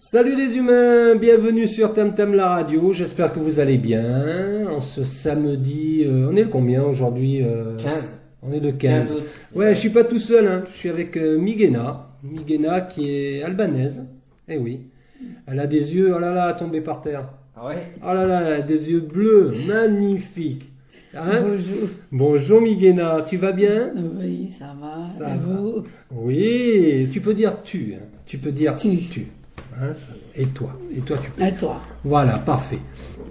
Salut les humains, bienvenue sur Tam Tam la radio, j'espère que vous allez bien. En ce samedi, on est le combien aujourd'hui 15. On est le 15. 15 août. Ouais, je suis pas tout seul, hein. Je suis avec Miguena qui est albanaise. Eh oui, elle a des yeux, oh là là, tombés par terre. Ah ouais. Oh là là, elle a des yeux bleus, magnifiques. Hein? Bonjour. Bonjour Miguena, tu vas bien? Oui, ça va. Ça Et va. vous? Oui, tu peux dire tu, hein. Tu peux dire Tu. Hein, et toi tu peux. Et toi? Voilà, parfait.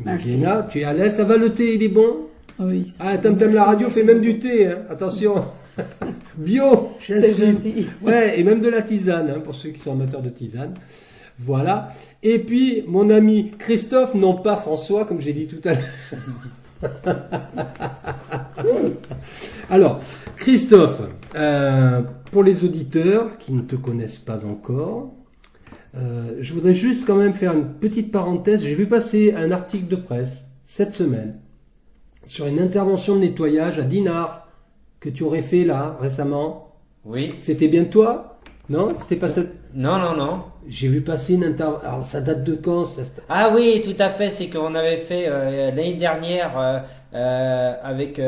Merci. Miguena, tu es à l'aise, ça va le thé, il est bon? Oui. Ah, Tam Tam la radio fait même du thé, hein. Attention. Bio, C'est j'insiste. gentil. Ouais, et même de la tisane, hein, pour ceux qui sont amateurs de tisane. Voilà. Et puis, mon ami Christophe, non pas François, comme j'ai dit tout à l'heure. Alors, Christophe, pour les auditeurs qui ne te connaissent pas encore, je voudrais juste quand même faire une petite parenthèse. J'ai vu passer un article de presse cette semaine sur une intervention de nettoyage à Dinard que tu aurais fait là récemment. Oui. C'était bien toi? Non? C'était pas ça? Non. J'ai vu passer une intervention. Alors ça date de quand ça? Ah oui, tout à fait. C'est qu'on avait fait l'année dernière avec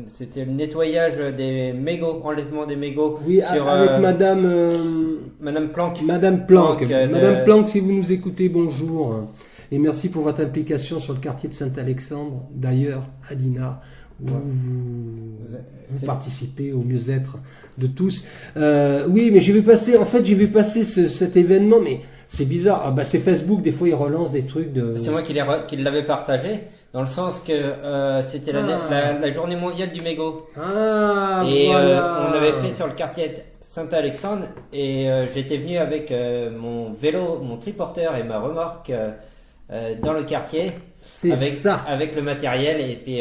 c'était le nettoyage des mégots, enlèvement des mégots. Oui, sur avec Madame Planck. Madame Planck. Planck, Madame Planck, si vous nous écoutez, bonjour. Et merci pour votre implication sur le quartier de Saint-Alexandre, d'ailleurs, à Dinard, où vous participez au mieux-être de tous. Oui, mais j'ai vu passer cet événement, mais c'est bizarre. Ah, bah, c'est Facebook, des fois, ils relancent des trucs de... C'est moi qui l'avais partagé, dans le sens que c'était la journée mondiale du mégot. Ah, Et voilà. on avait fait sur le quartier Saint-Alexandre et j'étais venu avec mon vélo, mon triporteur et ma remorque dans le quartier C'est avec, ça. avec le matériel et puis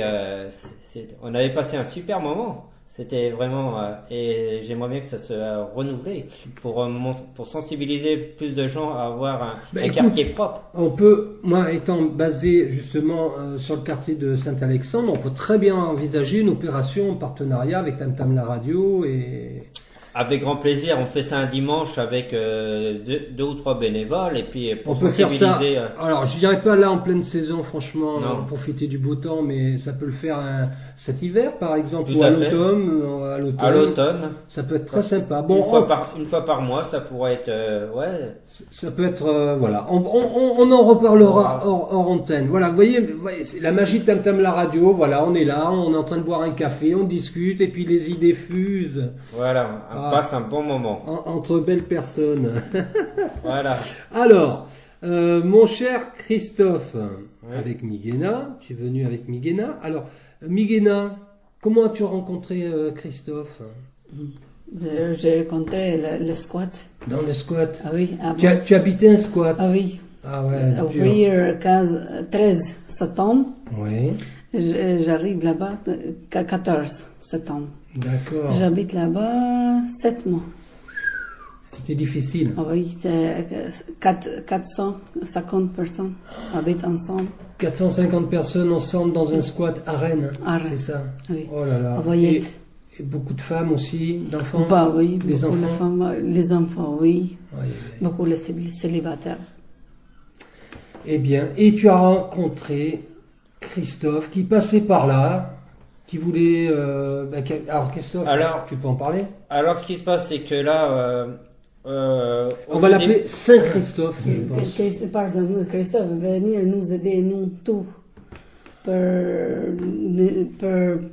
on avait passé un super moment. C'était vraiment et j'aimerais bien que ça se renouvelle pour sensibiliser plus de gens à avoir un Écoute, quartier propre. On peut, moi étant basé justement sur le quartier de Saint-Alexandre, on peut très bien envisager une opération en partenariat avec Tam Tam la radio et... Avec grand plaisir, on fait ça un dimanche avec deux ou trois bénévoles et puis pour On peut faire ça. sensibiliser. Alors, je dirais pas là en pleine saison, franchement, Non. profiter du beau temps, mais ça peut le faire cet hiver, par exemple, Tout ou à à fait. l'automne. À l'automne, Ça peut être très sympa. Bon, une fois par mois, ça pourrait être ça peut être, voilà. On en reparlera hors antenne. Voilà, vous voyez, c'est la magie de Tam Tam la radio. Voilà, on est là, on est en train de boire un café, on discute, et puis les idées fusent voilà, on passe un bon moment. entre belles personnes. Voilà. Alors, mon cher Christophe, Oui. avec Miguena, tu es venu avec Miguena. Alors, Miguena, comment as-tu rencontré Christophe? J'ai rencontré le squat. Dans le squat. Ah oui, avant. Tu habitais un squat? Ah oui. Ah ouais, dur. Oui, 13 septembre. Oui, J'arrive là-bas 14 septembre. d'accord. J'habite là-bas 7 mois. C'était difficile. Ah oui, 450 personnes habitent ensemble. 450 personnes ensemble dans un squat à Rennes, À Rennes. c'est ça? Oui. Oh là là. À Voyette. Et beaucoup de femmes aussi, d'enfants? Bah oui, Des beaucoup de enfants? femmes, les enfants, oui. Oui. Beaucoup les célibataires. Eh bien, et tu as rencontré Christophe qui passait par là, qui voulait... alors Christophe, Alors- tu peux en parler? Alors, ce qui se passe, c'est que là, On va l'appeler Saint-Christophe, je pense. Pardon, Christophe, venir nous aider, nous, tout, pour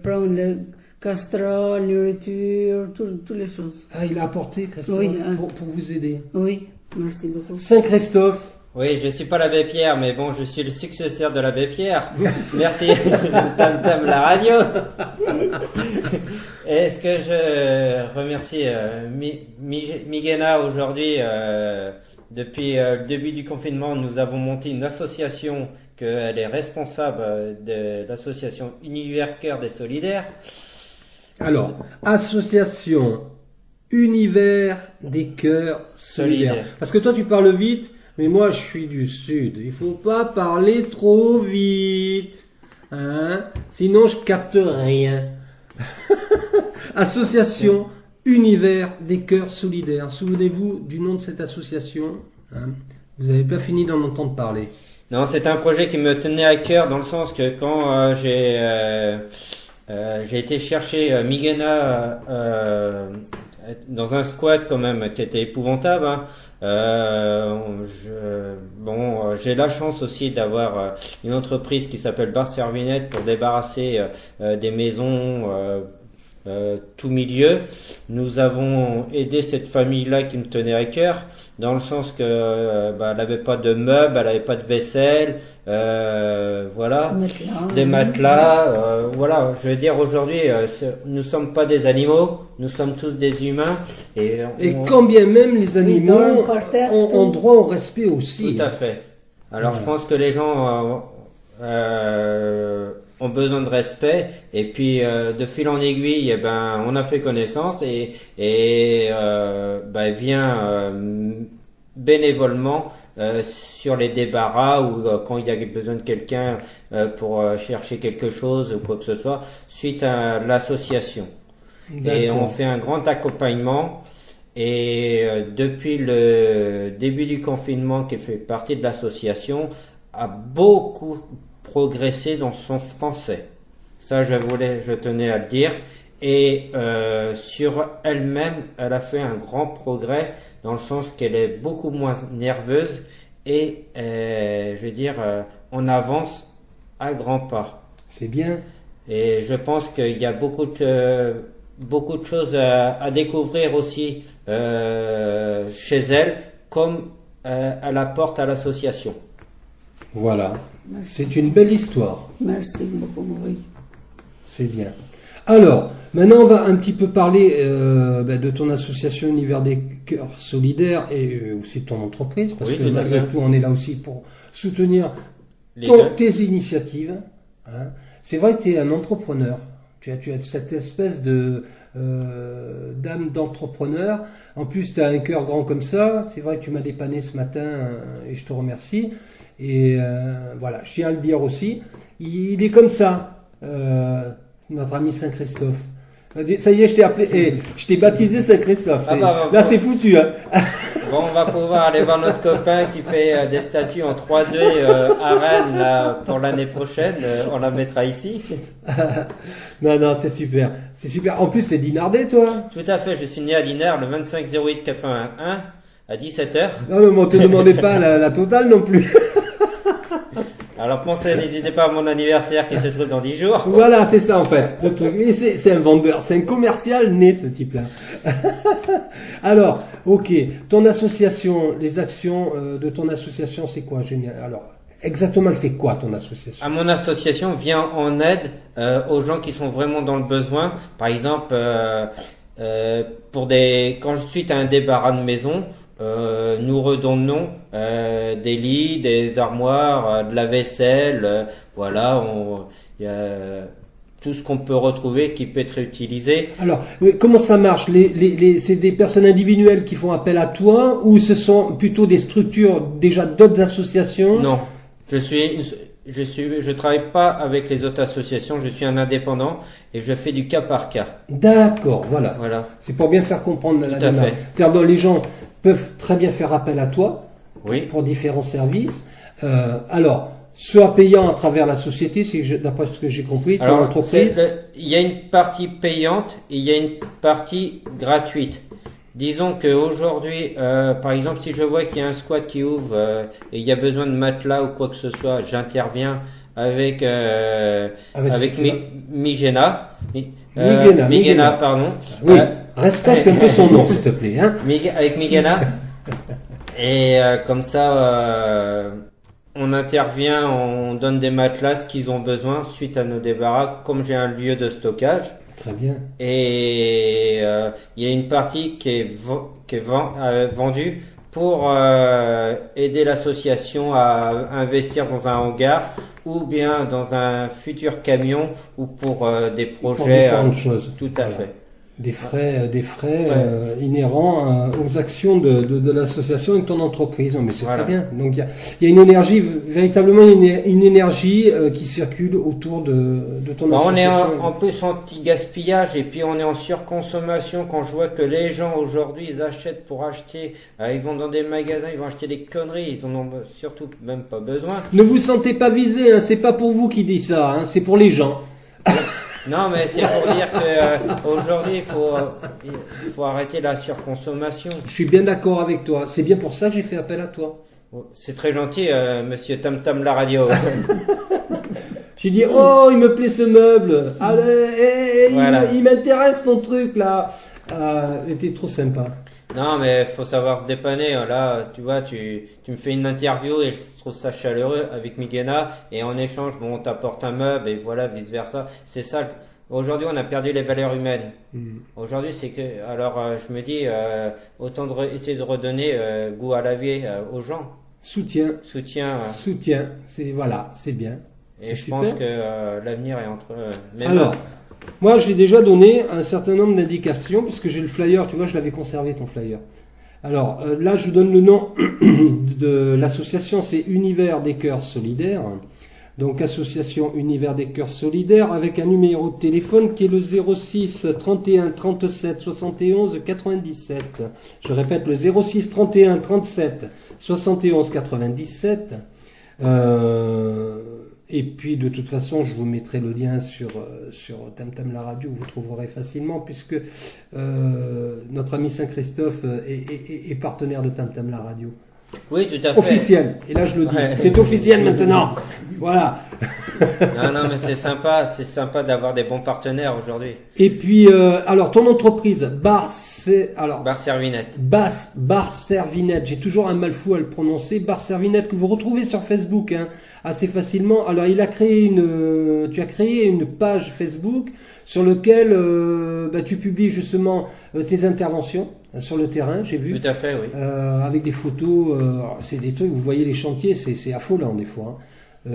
prendre le casserole, nourriture, toutes les choses. Ah, il a apporté Christophe Oui, hein. pour vous aider. Oui, merci beaucoup. Saint-Christophe, oui, je suis pas l'abbé Pierre, mais bon, je suis le successeur de l'abbé Pierre. Merci, Tam Tam la radio. Est-ce que je remercie Miguena aujourd'hui depuis le début du confinement, nous avons monté une association qu'elle est responsable de l'association Univers Cœur des Solidaires. alors, association Univers des Cœurs Solidaires. Solidaires. Parce que toi, tu parles vite, mais moi, je suis du Sud. Il faut pas parler trop vite, hein? Sinon, je capte rien. Association Univers des Cœurs Solidaires. Souvenez-vous du nom de cette association, hein? Vous n'avez pas fini d'en entendre parler. Non, c'est un projet qui me tenait à cœur dans le sens que quand j'ai été chercher Migena dans un squat quand même qui était épouvantable. Hein. J'ai la chance aussi d'avoir une entreprise qui s'appelle Bar Servinette pour débarrasser des maisons tout milieu. Nous avons aidé cette famille-là qui me tenait à cœur, dans le sens que elle n'avait pas de meubles, elle n'avait pas de vaisselle, voilà, des matelas, voilà. Je veux dire, aujourd'hui, nous sommes pas des animaux, nous sommes tous des humains, et quand bien même les animaux ont droit au respect aussi. Tout à fait. Alors je pense que les gens ont besoin de respect, et puis de fil en aiguille, on a fait connaissance et vient bénévolement sur les débarras ou quand il y a besoin de quelqu'un pour chercher quelque chose ou quoi que ce soit, suite à l'association. Et on fait un grand accompagnement. Et depuis le début du confinement, qui fait partie de l'association, a beaucoup progressé dans son français. Ça, je tenais à le dire. Et sur elle-même, elle a fait un grand progrès dans le sens qu'elle est beaucoup moins nerveuse et, je veux dire, on avance à grands pas. C'est bien. Et je pense qu'il y a beaucoup de choses à découvrir aussi chez elle, comme elle apporte à l'association. Voilà. Merci. C'est une belle histoire. Merci beaucoup, oui. C'est bien. Alors, maintenant on va un petit peu parler de ton association Univers des Cœurs Solidaires et aussi de ton entreprise, parce que malgré tout on est là aussi pour soutenir tes initiatives. Hein. C'est vrai que tu es un entrepreneur. Tu as cette espèce de d'âme d'entrepreneur. En plus, tu as un cœur grand comme ça. C'est vrai que tu m'as dépanné ce matin et je te remercie. Et voilà, je tiens à le dire aussi. Il est comme ça, notre ami Saint-Christophe. Ça y est, je t'ai appelé, je t'ai baptisé Saint-Christophe. Là, c'est foutu. Hein. Bon, on va pouvoir aller voir notre copain qui fait des statues en 3D à Rennes là, pour l'année prochaine. On la mettra ici. Non, c'est super. C'est super. En plus, t'es dinardais, toi. Tout à fait. Je suis né à Dinard le 25/08/81 à 17h. Non, mais on te demandait pas la totale non plus. Alors n'hésitez pas à mon anniversaire qui se trouve dans 10 jours. Voilà, c'est ça en fait. Le truc. Mais c'est un vendeur, c'est un commercial né ce type-là. Alors, ok, ton association, les actions de ton association, c'est quoi? Génial. Alors, exactement, elle fait quoi ton association? Mon association vient en aide aux gens qui sont vraiment dans le besoin. Par exemple, quand je suis à un débarras de maison, nous redonnons des lits, des armoires, de la vaisselle, voilà, il y a tout ce qu'on peut retrouver qui peut être réutilisé. Alors, comment ça marche? C'est des personnes individuelles qui font appel à toi ou ce sont plutôt des structures déjà d'autres associations? Non, je travaille pas avec les autres associations, je suis un indépendant et je fais du cas par cas. D'accord, voilà. C'est pour bien faire comprendre la démarche. C'est-à-dire que les gens peuvent très bien faire appel à toi pour différents services. Alors, soit payant à travers la société, d'après ce que j'ai compris, ton entreprise. Il y a une partie payante et il y a une partie gratuite. Disons qu'aujourd'hui, par exemple, si je vois qu'il y a un squat qui ouvre et il y a besoin de matelas ou quoi que ce soit, j'interviens avec Migena. Migena, pardon. Oui, respecte un peu son nom, s'il te plaît. Hein. Avec Migena. Et comme ça, on intervient, on donne des matelas qu'ils ont besoin suite à nos débarras, comme j'ai un lieu de stockage. Très bien. Et il y a une partie qui est vendue pour aider l'association à investir dans un hangar ou bien dans un futur camion ou pour des projets. Pour différentes choses. Tout à fait. des frais inhérents aux actions de l'association et de ton entreprise. Mais c'est très bien. Donc il y a une énergie, véritablement une énergie qui circule autour de ton association. On est en plus anti-gaspillage et puis on est en surconsommation. Quand je vois que les gens aujourd'hui ils achètent pour acheter, ils vont dans des magasins, ils vont acheter des conneries, ils en ont surtout même pas besoin. Ne vous sentez pas visé, hein, c'est pas pour vous qui dit ça, hein, c'est pour les gens. Non, mais c'est pour dire que aujourd'hui il faut arrêter la surconsommation. Je suis bien d'accord avec toi. C'est bien pour ça que j'ai fait appel à toi. C'est très gentil, monsieur Tam Tam la radio. J'ai dit il me plaît ce meuble. Voilà. Il m'intéresse ton truc là. T'es trop sympa. Non, mais faut savoir se dépanner. Là, tu vois, tu me fais une interview et je trouve ça chaleureux avec Miguena et en échange, bon, on t'apporte un meuble et voilà, vice versa. C'est ça. Aujourd'hui, on a perdu les valeurs humaines. Aujourd'hui, c'est que, alors, je me dis, autant essayer de redonner goût à la vie aux gens. Soutien. C'est bien. Et je pense que l'avenir est entre mes mains. Alors, moi, j'ai déjà donné un certain nombre d'indications, puisque j'ai le flyer, tu vois, je l'avais conservé, ton flyer. Alors, là, je donne le nom de l'association, c'est Univers des Cœurs Solidaires. Donc, association Univers des Cœurs Solidaires, avec un numéro de téléphone qui est le 06 31 37 71 97. Je répète, le 06 31 37 71 97. Et puis de toute façon, je vous mettrai le lien sur Tam Tam la radio, vous trouverez facilement, puisque notre ami Saint-Christophe est partenaire de Tam Tam la radio. Oui, tout à fait. Officiel. Et là, je le dis. Ouais. C'est officiel maintenant. Voilà. Non, mais c'est sympa d'avoir des bons partenaires aujourd'hui. Et puis, alors, ton entreprise, Bar Servinette. Bar Servinette. J'ai toujours un mal fou à le prononcer. Bar Servinette, que vous retrouvez sur Facebook, hein, assez facilement. Alors, tu as créé une page Facebook sur laquelle tu publies justement tes interventions sur le terrain, j'ai vu. Tout à fait, oui. Avec des photos, c'est des trucs, vous voyez les chantiers, c'est affolant des fois. Hein.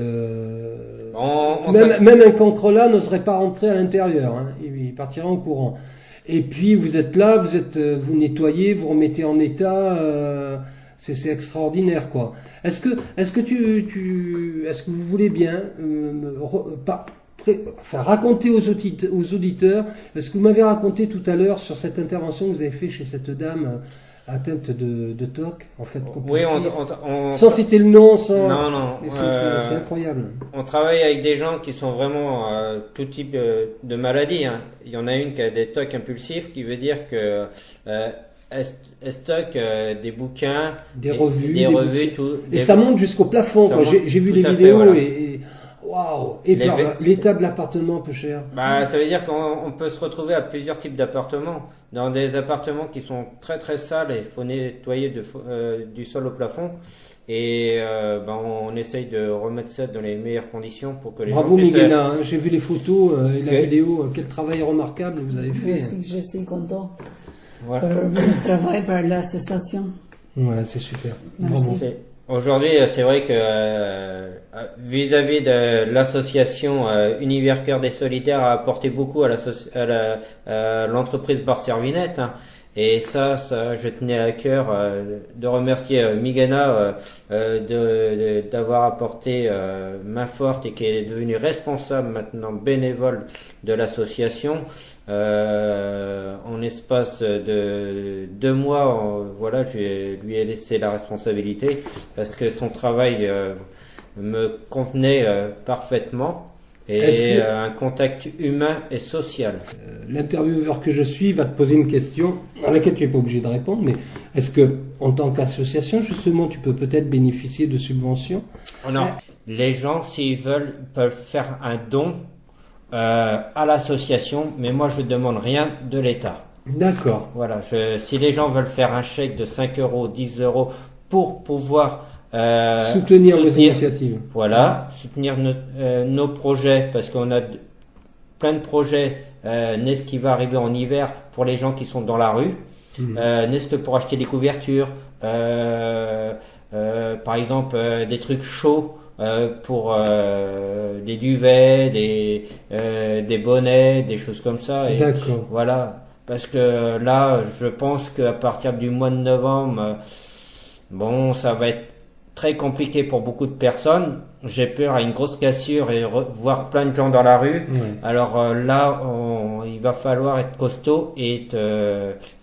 Même un cancrelat n'oserait pas rentrer à l'intérieur, hein. Il partirait en courant. Et puis vous êtes là, vous nettoyez, vous remettez en état, c'est extraordinaire quoi. Est-ce que vous voulez bien raconter aux auditeurs ce que vous m'avez raconté tout à l'heure sur cette intervention que vous avez fait chez cette dame atteinte de TOC, en fait, compulsif. Oui, sans citer le nom, sans... Non. C'est incroyable. On travaille avec des gens qui sont vraiment tout type de maladies. Hein. Il y en a une qui a des TOC impulsifs, qui veut dire que elle stocke des bouquins, des revues, tout. Et ça monte jusqu'au plafond. J'ai vu les vidéos voilà. Et waouh! Et l'état de l'appartement peu cher. Ça veut dire qu'on peut se retrouver à plusieurs types d'appartements. Dans des appartements qui sont très très sales et il faut nettoyer du sol au plafond. Et on essaye de remettre ça dans les meilleures conditions pour que les Bravo gens puissent... Bravo Miguena, j'ai vu les photos et la vidéo. Quel travail remarquable vous avez fait. Merci, je suis content. Voilà. Pour le travail par l'association. Ouais, c'est super. Merci. Aujourd'hui, c'est vrai que vis-à-vis de l'association Univers Cœur des Solidaires a apporté beaucoup à l'entreprise Bar Servinette. Hein. Et ça, je tenais à cœur de remercier Miguena d'avoir apporté main forte et qui est devenue responsable maintenant bénévole de l'association. En espace de 2 mois, je lui ai laissé la responsabilité parce que son travail me convenait parfaitement. Et un contact humain et social. L'intervieweur que je suis va te poser une question à laquelle tu n'es pas obligé de répondre, mais est-ce que, en tant qu'association, justement, tu peux peut-être bénéficier de subventions? Non. Les gens, s'ils veulent, peuvent faire un don à l'association, mais moi, je ne demande rien de l'État. D'accord. Voilà. Si les gens veulent faire un chèque de 5 euros, 10 euros pour pouvoir soutenir vos initiatives. Voilà, soutenir nos projets, parce qu'on a plein de projets, n'est-ce qui va arriver en hiver pour les gens qui sont dans la rue, n'est-ce que pour acheter des couvertures, par exemple des trucs chauds pour des duvets, des bonnets, des choses comme ça. Et d'accord. Voilà. parce que là, je pense qu'à partir du mois de novembre, bon, ça va être très compliqué pour beaucoup de personnes. J'ai peur à une grosse cassure et voir plein de gens dans la rue. Ouais. Alors là, il va falloir être costaud et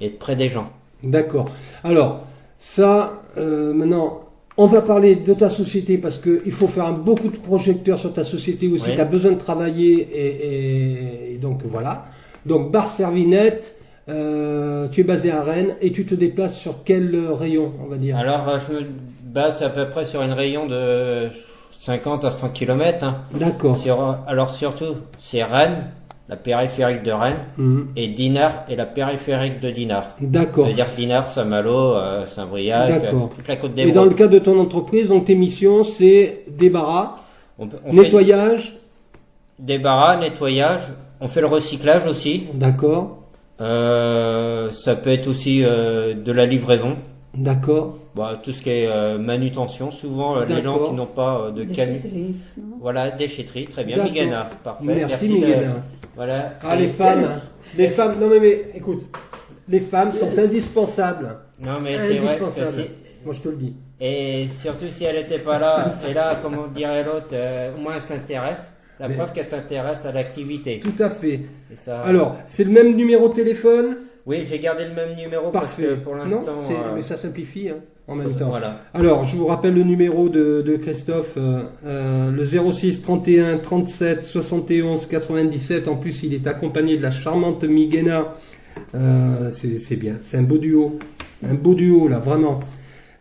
être près des gens. D'accord. Alors, ça, maintenant, on va parler de ta société parce qu'il faut faire beaucoup de projecteurs sur ta société aussi. Oui. Tu as besoin de travailler et donc voilà. Donc, Bar Servinette, tu es basé à Rennes et tu te déplaces sur quel rayon, on va dire? Alors, je me base à peu près sur une rayon de 50 à 100 km. Hein. D'accord. Alors surtout, c'est Rennes, la périphérique de Rennes, Mhm. et Dinard et la périphérique de Dinard. D'accord. C'est-à-dire Dinard, Saint-Malo, Saint-Briac, D'accord. toute la côte Et dans d'Hérault. le cadre de ton entreprise, donc tes missions, c'est débarras, On fait nettoyage, débarras, nettoyage, on fait le recyclage aussi. d'accord, Ça peut être aussi de la livraison. d'accord, Bah, tout ce qui est manutention, souvent les gens D'accord. qui n'ont pas de camion. Déchetterie, non? Voilà, déchetterie, très bien. D'accord. Migana, parfait. merci de- Miguel. Voilà. Ah, les femmes, non mais écoute, les femmes sont indispensables. Non, mais c'est vrai que Indispensables. si, Moi je te le dis. et surtout si elle n'était pas là, et là, comme dirait l'autre, au moins elle s'intéresse. La Mais- preuve qu'elle s'intéresse à l'activité. Tout à fait. Et ça... Alors, c'est le même numéro de téléphone? Oui, j'ai gardé le même numéro Parfait. parce que pour l'instant. Non, mais ça simplifie hein, en même faut- temps. Voilà. Alors, je vous rappelle le numéro de Christophe, le 06 31 37 71 97. En plus, il est accompagné de la charmante Miguena. C'est bien, c'est un beau duo là, vraiment.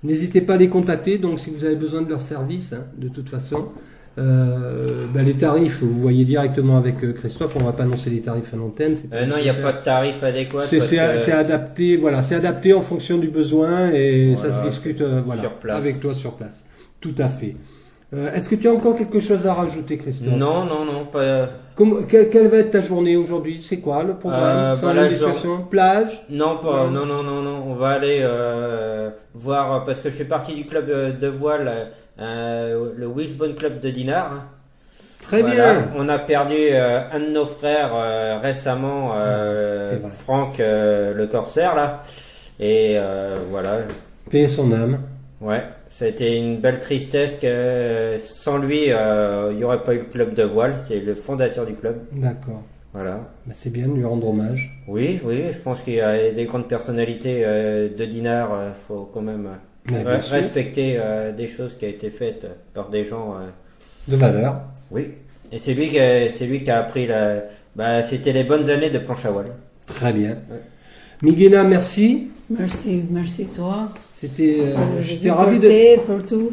N'hésitez pas à les contacter. Donc, si vous avez besoin de leur service, hein, de toute façon, les tarifs, vous voyez directement avec Christophe. On va pas annoncer les tarifs à l'antenne. c'est pas Non, il n'y a nécessaire. pas de tarif adéquat. C'est adapté, voilà, c'est adapté en fonction du besoin et ça Voilà, se discute voilà, sur place. avec toi sur place. Tout à fait. Est-ce que tu as encore quelque chose à rajouter, Christophe? Non, pas. Quelle va être ta journée aujourd'hui? C'est quoi le programme? Sans la indiscrétion? Plage? Non, pas. Non. Non. On va aller voir parce que je fais partie du club de voile, le Wishbone Club de Dinard. Hein. Très Voilà. bien. On a perdu un de nos frères récemment, c'est vrai. Franck le corsaire là. Et voilà. Paix son âme. Ouais. C'était une belle tristesse que sans lui, il n'y aurait pas eu le club de voile. C'est le fondateur du club. D'accord. Voilà. Bah, c'est bien de lui rendre hommage. Oui, je pense qu'il y a des grandes personnalités de Dinard. Faut quand même Mais bien sûr. respecter des choses qui ont été faites par des gens. De valeur. Oui. Et c'est lui qui a appris c'était les bonnes années de planche à voile. Très bien. Miguena, merci. Merci toi. J'étais Je ravi de. t'ai pour tout.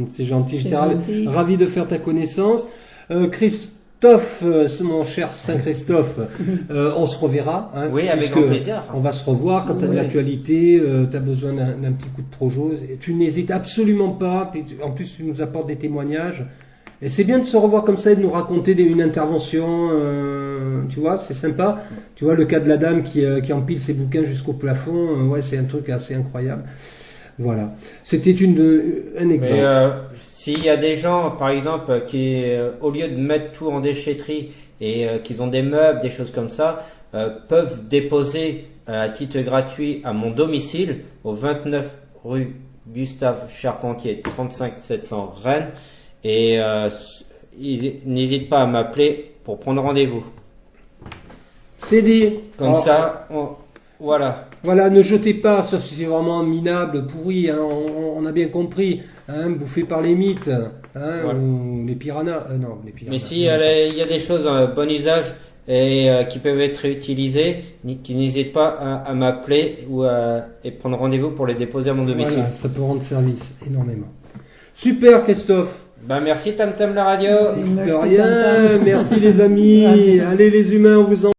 C'est gentil, C'est j'étais gentil. ravi de faire ta connaissance. Christophe, mon cher Saint-Christophe, on se reverra. Hein, Oui, avec puisque grand plaisir. On va se revoir quand tu as de Oui. l'actualité, tu as besoin d'un petit coup de projo. Tu n'hésites absolument pas. Puis en plus, tu nous apportes des témoignages. Et c'est bien de se revoir comme ça et de nous raconter une intervention. Tu vois, c'est sympa. Tu vois, le cas de la dame qui empile ses bouquins jusqu'au plafond. Ouais, c'est un truc assez incroyable. Voilà. C'était un exemple. Mais s'il y a des gens, par exemple, qui au lieu de mettre tout en déchetterie et qu'ils ont des meubles, des choses comme ça, peuvent déposer à titre gratuit à mon domicile au 29 rue Gustave Charpentier 35 700 Rennes et ils n'hésitent pas à m'appeler pour prendre rendez-vous. C'est dit. Comme Alors, ça, voilà. Voilà, ne jetez pas, sauf si c'est vraiment minable, pourri, hein, on a bien compris, hein, bouffé par les mythes, hein, Voilà. ou les piranhas. Non, les piranhas. Mais si il y a des choses en bon usage et qui peuvent être réutilisées, qui n'hésitent pas à m'appeler et prendre rendez-vous pour les déposer à mon domicile. Voilà, ça peut rendre service énormément. Super, Christophe. Merci Tam Tam la radio. De Merci, rien, Tam Tam. merci les amis. Allez les humains, on vous en